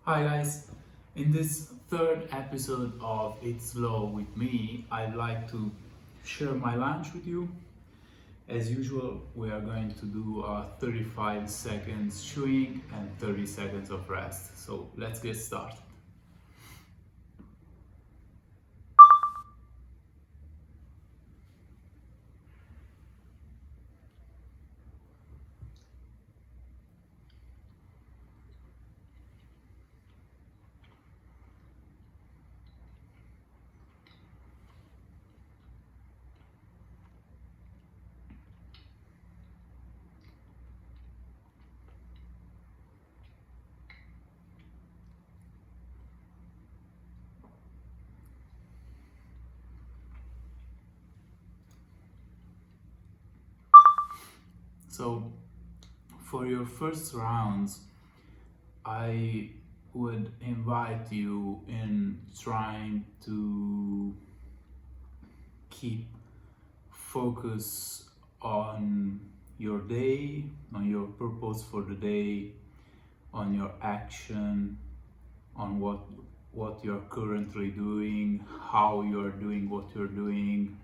Hi guys, in this third episode of It's Slow with me, I'd like to share my lunch with you. As usual, we are going to do 35 seconds chewing and 30 seconds of rest. So let's get started. So for your first rounds, I would invite you in trying to keep focus on your day, on your purpose for the day, on your action, on what you're currently doing, how you're doing what you're doing.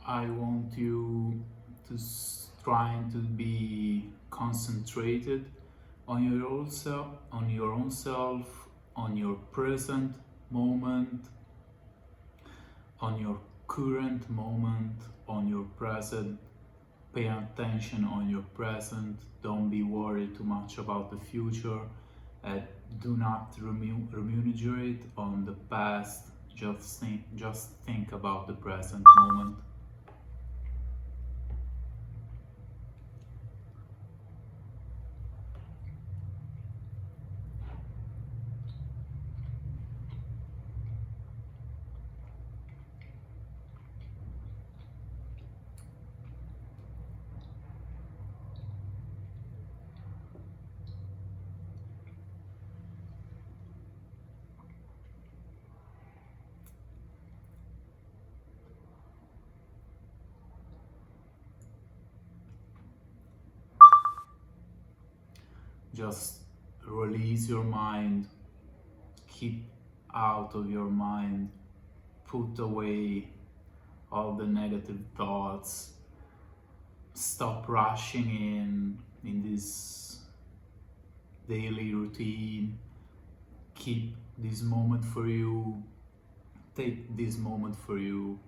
I want you to trying to be concentrated on your own self, on your present moment, on your current moment, on your present. Pay attention on your present. Don't be worried too much about the future. Do not ruminate on the past. Just think about the present moment. Just release your mind, keep out of your mind, put away all the negative thoughts, stop rushing in this daily routine. Keep this moment for you, take this moment for you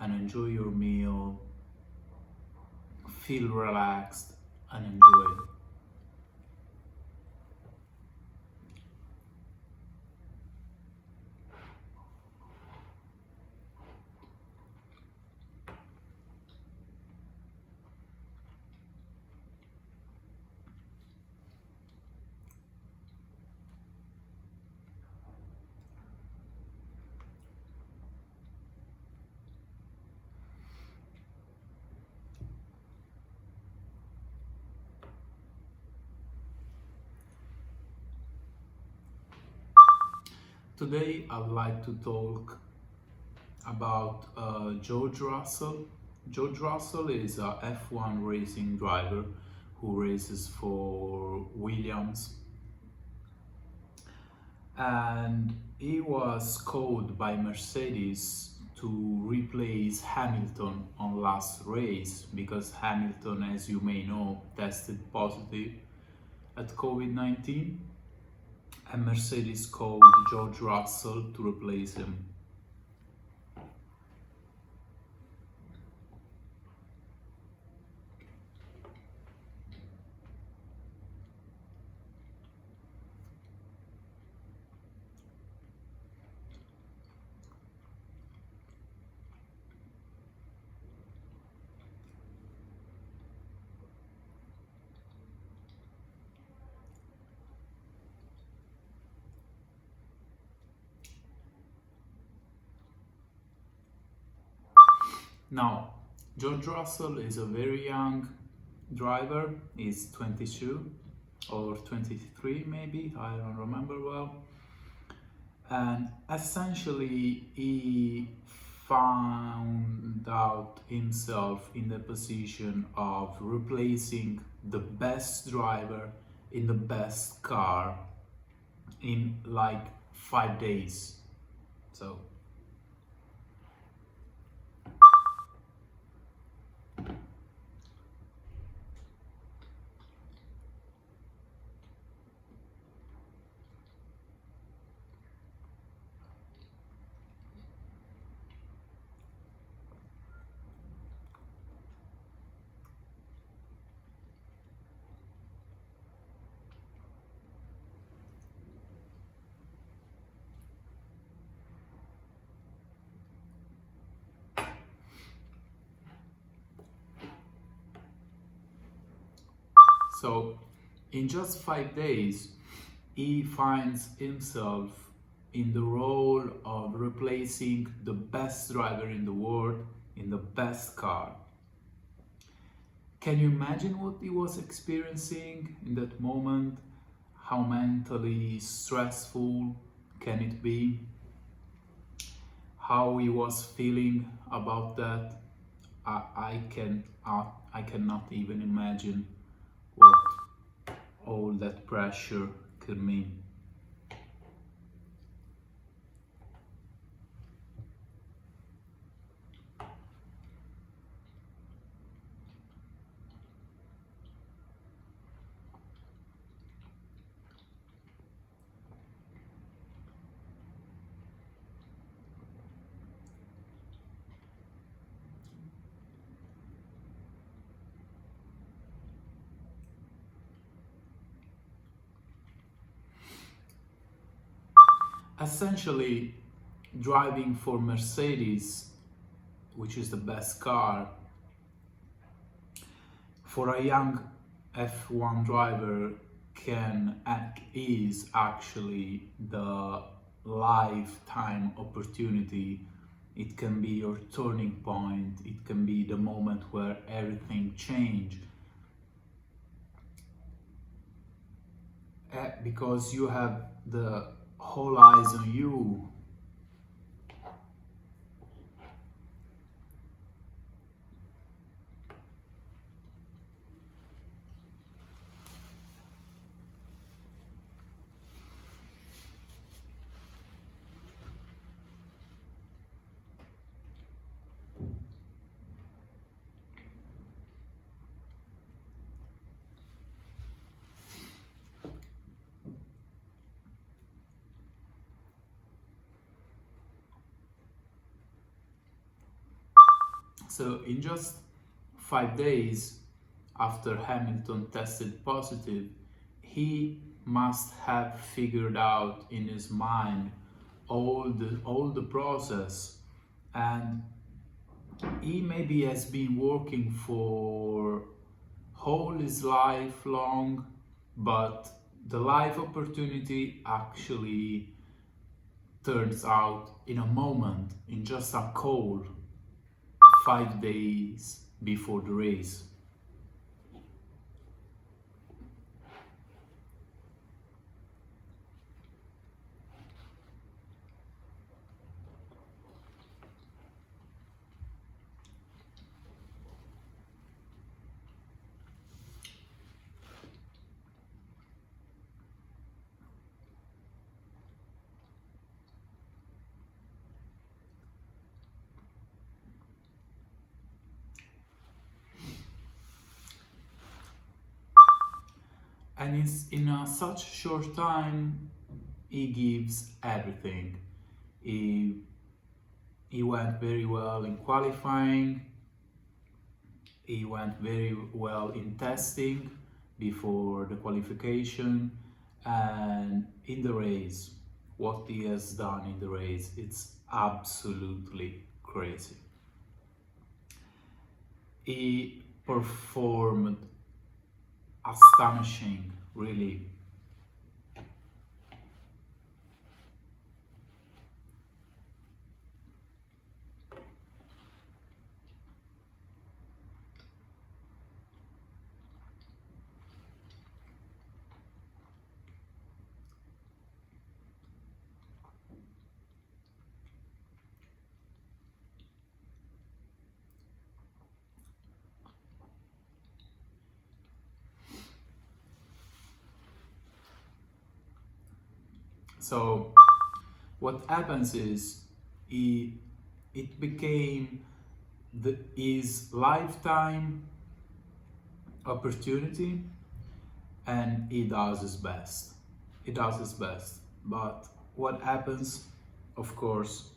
and enjoy your meal. Feel relaxed and enjoy. Today I'd like to talk about George Russell. George Russell is a F1 racing driver who races for Williams, and he was called by Mercedes to replace Hamilton on last race because Hamilton, as you may know, tested positive at COVID-19, and Mercedes called George Russell to replace him. Now, George Russell is a very young driver. He's 22 or 23 maybe, I don't remember well. And essentially he found out himself in the position of replacing the best driver in the best car in like 5 days. So So, in just 5 days, he finds himself in the role of replacing the best driver in the world in the best car. Can you imagine what he was experiencing in that moment? How mentally stressful can it be? How he was feeling about that? I cannot even imagine what all that pressure could mean. Essentially, driving for Mercedes, which is the best car, for a young F1 driver is actually the lifetime opportunity. It can be your turning point. It can be the moment where everything changes. Because you have the whole eyes on you. So in just 5 days after Hamilton tested positive, he must have figured out in his mind all the process, and he maybe has been working for whole his life long, but the life opportunity actually turns out in a moment, in just a call, 5 days before the race. And in such short time, he gives everything. He, he went very well in qualifying, he went very well in testing before the qualification, and in the race, what he has done in the race, it's absolutely crazy. He performed astonishing, really. So what happens is it became his lifetime opportunity, and he does his best. He does his best. But what happens, of course,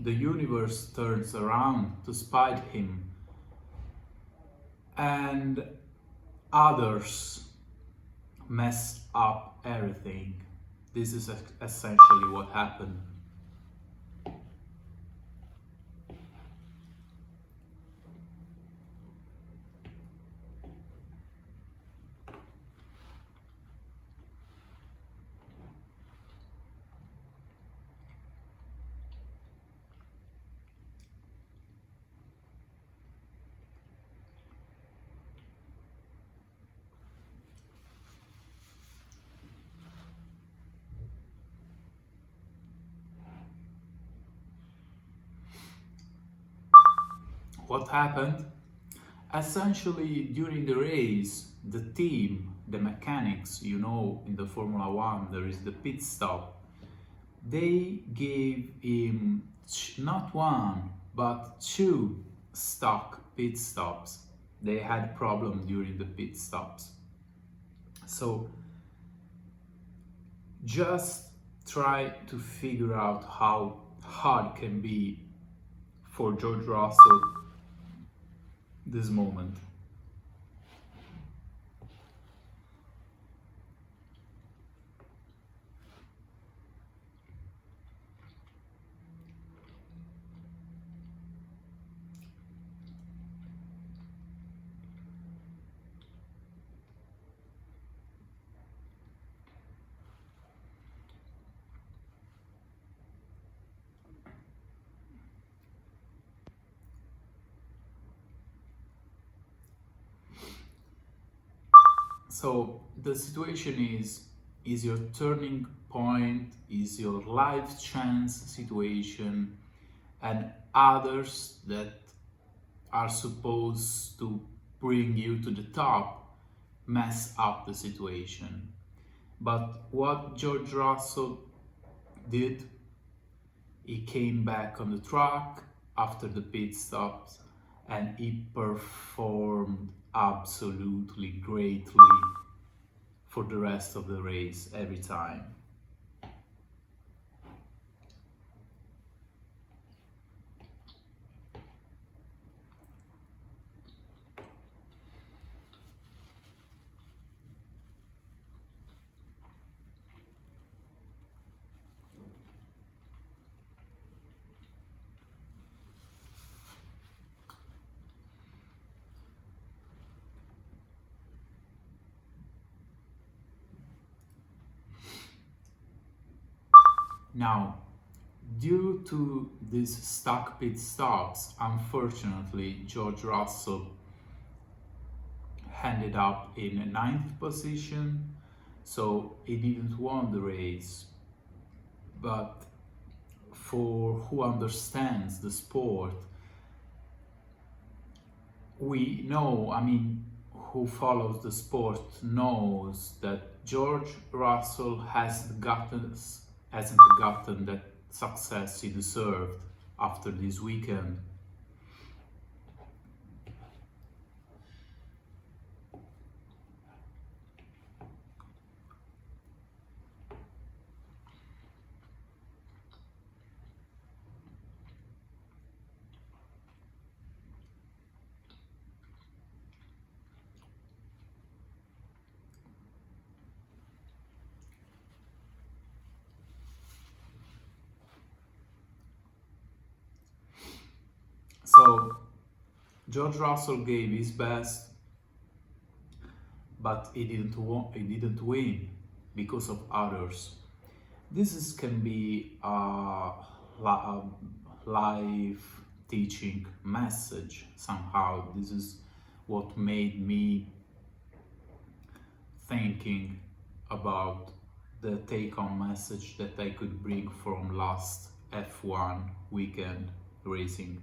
the universe turns around to spite him, and others mess up everything. This is essentially what happened. What happened? Essentially, during the race, the team, the mechanics, in the Formula One, there is the pit stop. They gave him not one, but two stock pit stops. They had problem during the pit stops. So just try to figure out how hard can be for George Russell this moment. So the situation is your turning point, is your life chance situation, and others that are supposed to bring you to the top mess up the situation. But what George Russell did, he came back on the track after the pit stops and he performed absolutely greatly for the rest of the race every time. Now, due to these stuck pit stops, unfortunately, George Russell ended up in a 9th position, so he didn't win the race. But for who understands the sport, we know, who follows the sport knows that George Russell hasn't gotten that success he deserved after this weekend. So George Russell gave his best, but he didn't win because of others. This can be a life teaching message somehow. This is what made me thinking about the take-home message that I could bring from last F1 weekend racing.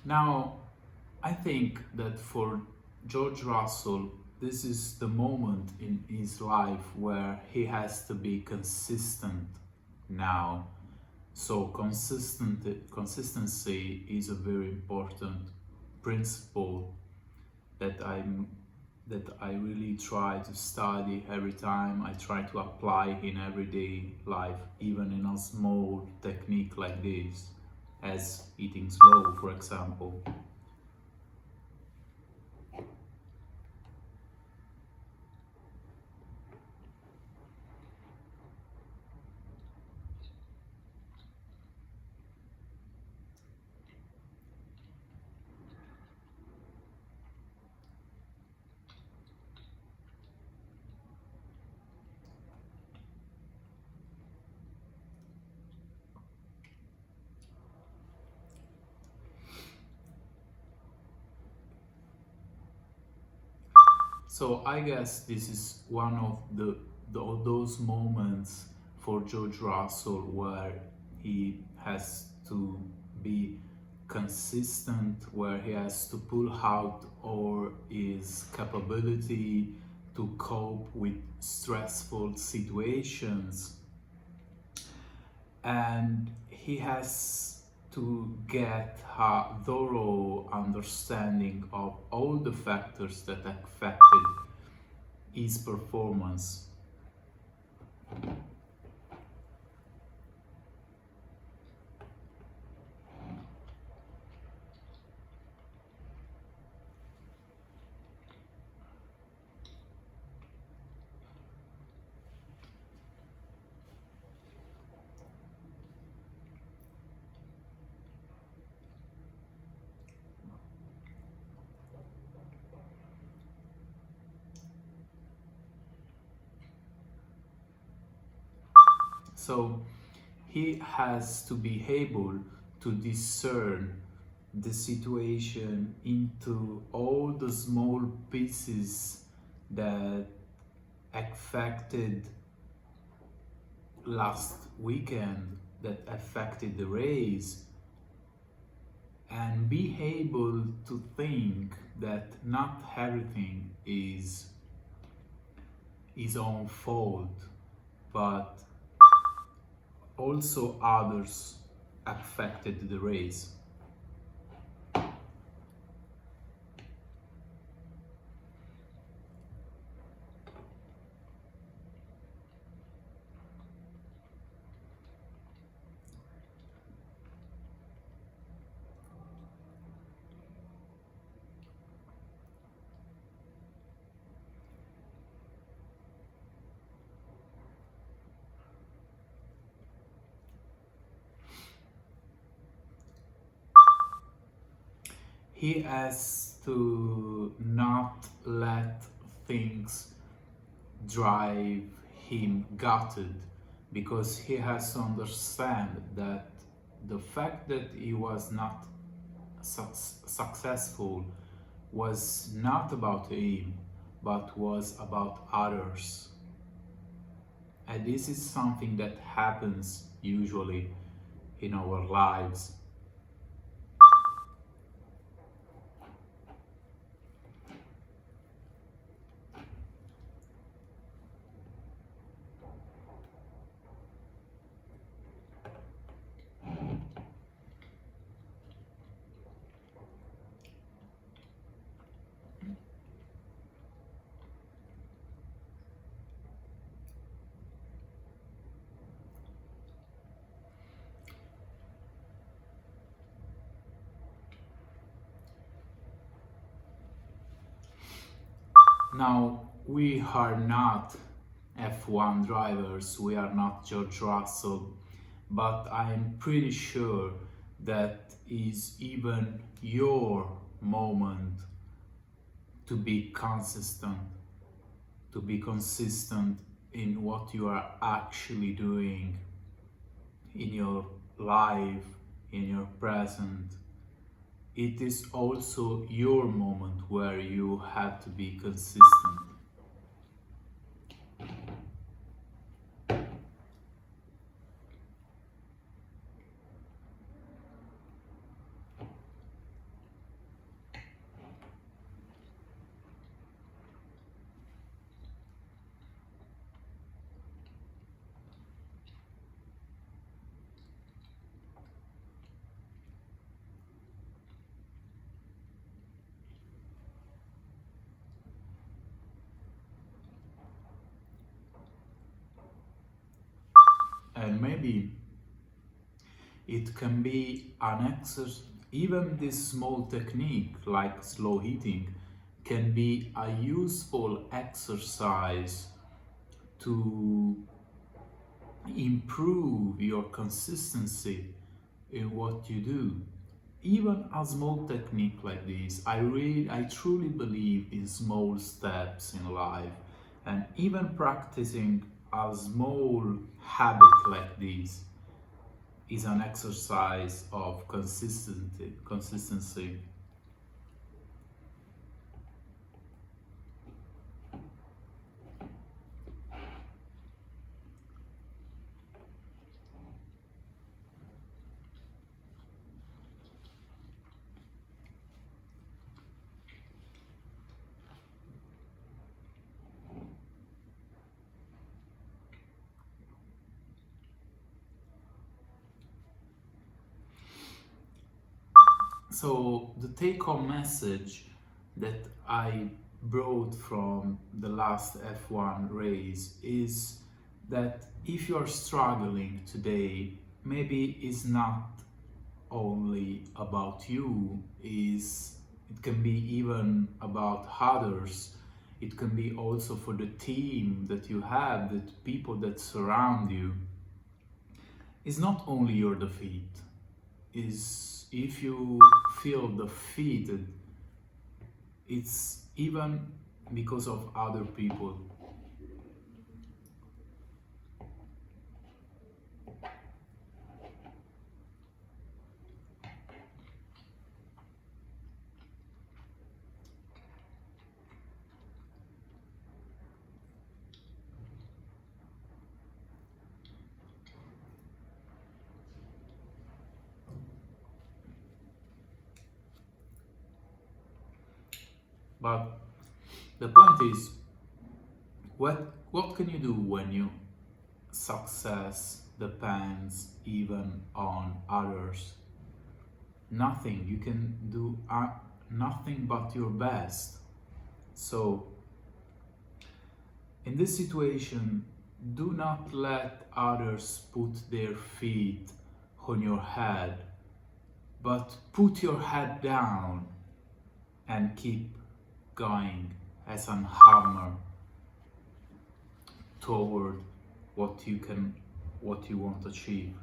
Now, I think that for George Russell, this is the moment in his life where he has to be consistent now. So consistency is a very important principle that I really try to study every time. I try to apply in everyday life, even in a small technique like this, as eating slow, for example. So I guess this is one of those moments for George Russell where he has to be consistent, where he has to pull out all his capability to cope with stressful situations, and he has to get a thorough understanding of all the factors that affected his performance. So he has to be able to discern the situation into all the small pieces that affected last weekend, that affected the race, and be able to think that not everything is his own fault, but also others affected the race. He has to not let things drive him gutted, because he has to understand that the fact that he was not successful was not about him, but was about others. And this is something that happens usually in our lives. Now, we are not F1 drivers, we are not George Russell, but I'm pretty sure that is even your moment to be consistent, in what you are actually doing in your life, in your present. It is also your moment where you have to be consistent. and maybe it can be an exercise. Even this small technique like slow eating can be a useful exercise to improve your consistency in what you do. Even a small technique like this, I truly believe in small steps in life, and even practicing a small habit like this is an exercise of consistency. So the take-home message that I brought from the last F1 race is that if you're struggling today, maybe it's not only about you, it can be even about others. It can be also for the team that you have, the people that surround you. It's not only your defeat, is if you feel defeated, it's even because of other people. But the point is, what can you do when your success depends even on others? Nothing. You can do nothing but your best. So in this situation, do not let others put their feet on your head, but put your head down and keep going as an hammer toward what you want to achieve.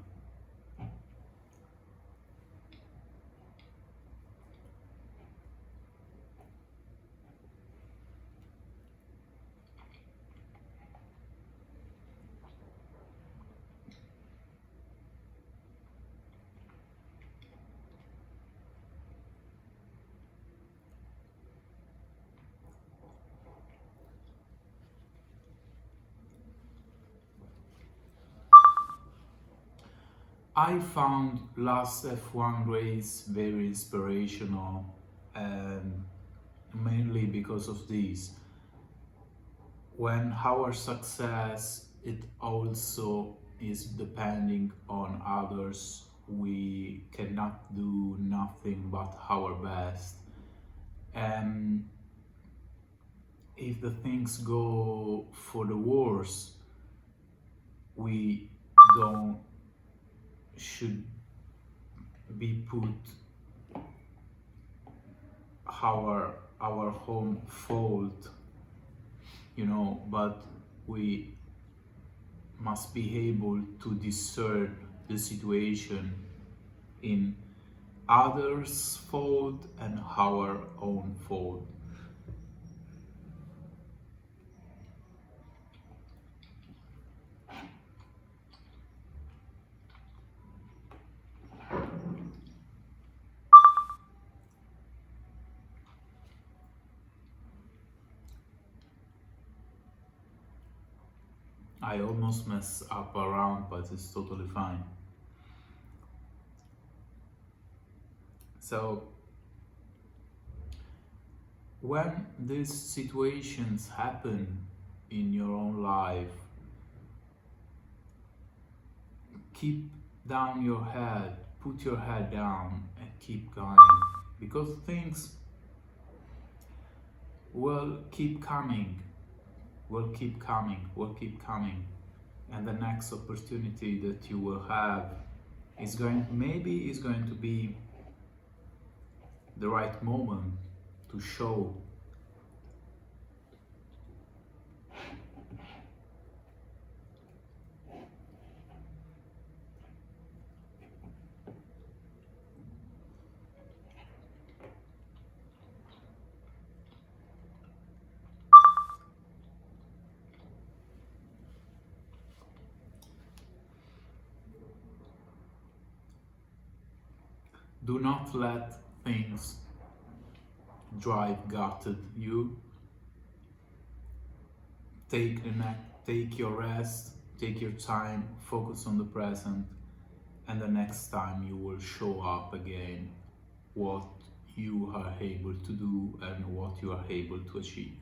I found last F1 race very inspirational, and mainly because of this. When our success, it also is depending on others, we cannot do nothing but our best. And if the things go for the worse, we don't should be put our own fault, but we must be able to discern the situation in others' fault and our own fault. I almost mess up around, but it's totally fine. So when these situations happen in your own life, keep down your head, put your head down and keep going, because things will keep coming, will keep coming, and the next opportunity that you will have is going to be the right moment to show. Do not let things drive gutted you. Take your rest, take your time, focus on the present, and the next time you will show up again what you are able to do and what you are able to achieve.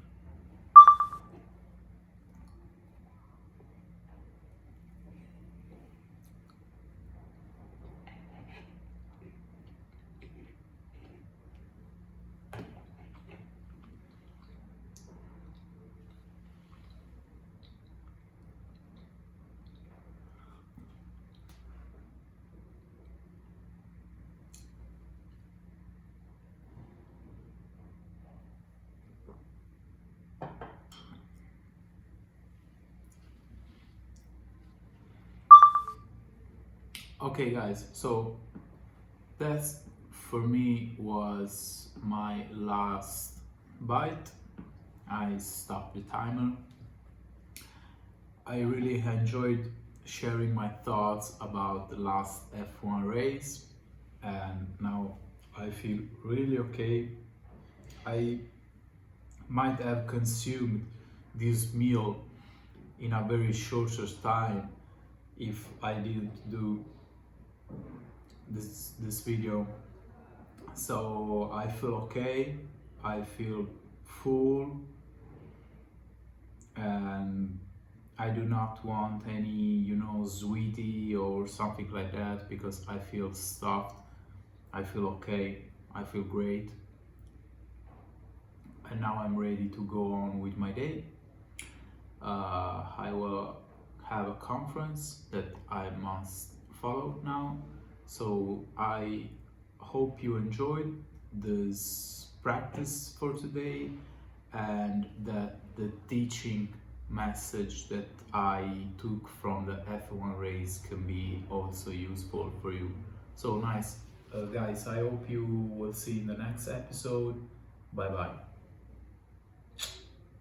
Okay guys, so that's for me was my last bite. I stopped the timer. I really enjoyed sharing my thoughts about the last F1 race, and now I feel really okay. I might have consumed this meal in a very shorter time if I didn't do this video. So I feel okay, I feel full, and I do not want any, sweetie or something like that, because I feel stuffed, I feel okay, I feel great. And now I'm ready to go on with my day. I will have a conference that I must follow now. So I hope you enjoyed this practice for today, and that the teaching message that I took from the F1 race can be also useful for you. So nice, guys, I hope you will see in the next episode. Bye bye.